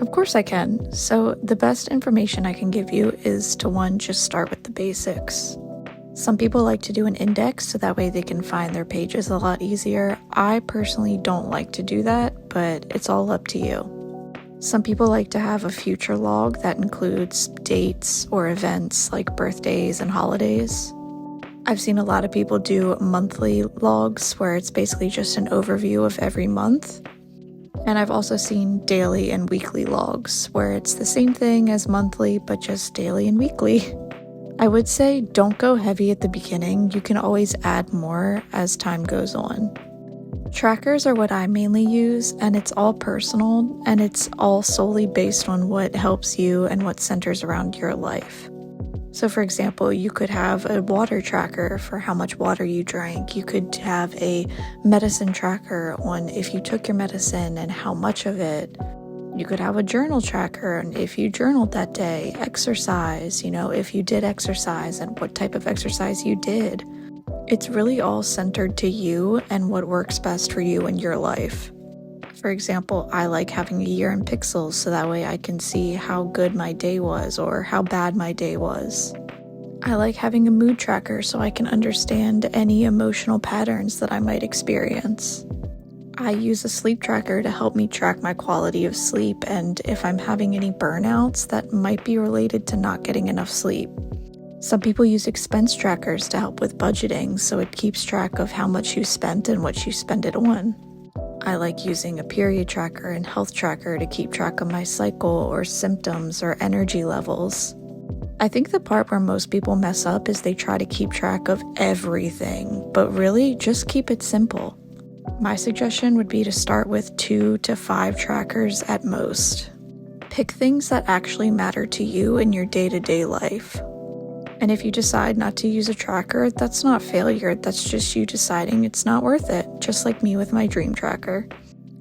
Of course I can. So the best information I can give you is to one, just start with the basics. Some people like to do an index so that way they can find their pages a lot easier. I personally don't like to do that, but it's all up to you. Some people like to have a future log that includes dates or events like birthdays and holidays. I've seen a lot of people do monthly logs where it's basically just an overview of every month. And I've also seen daily and weekly logs where it's the same thing as monthly but just daily and weekly. I would say don't go heavy at the beginning. You can always add more as time goes on. Trackers are what I mainly use, and it's all personal, and it's all solely based on what helps you and what centers around your life. So for example, you could have a water tracker for how much water you drank. You could have a medicine tracker on if you took your medicine and how much of it. You could have a journal tracker and if you journaled that day, exercise, if you did exercise and what type of exercise you did. It's really all centered to you and what works best for you in your life. For example, I like having a year in pixels so that way I can see how good my day was or how bad my day was. I like having a mood tracker so I can understand any emotional patterns that I might experience. I use a sleep tracker to help me track my quality of sleep and if I'm having any burnouts that might be related to not getting enough sleep. Some people use expense trackers to help with budgeting so it keeps track of how much you spent and what you spend it on. I like using a period tracker and health tracker to keep track of my cycle or symptoms or energy levels. I think the part where most people mess up is they try to keep track of everything, but really just keep it simple. My suggestion would be to start with 2 to 5 trackers at most. Pick things that actually matter to you in your day-to-day life. And if you decide not to use a tracker, that's not failure, that's just you deciding it's not worth it, just like me with my dream tracker.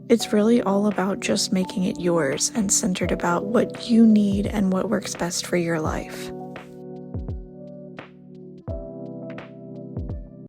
It's really all about just making it yours and centered about what you need and what works best for your life.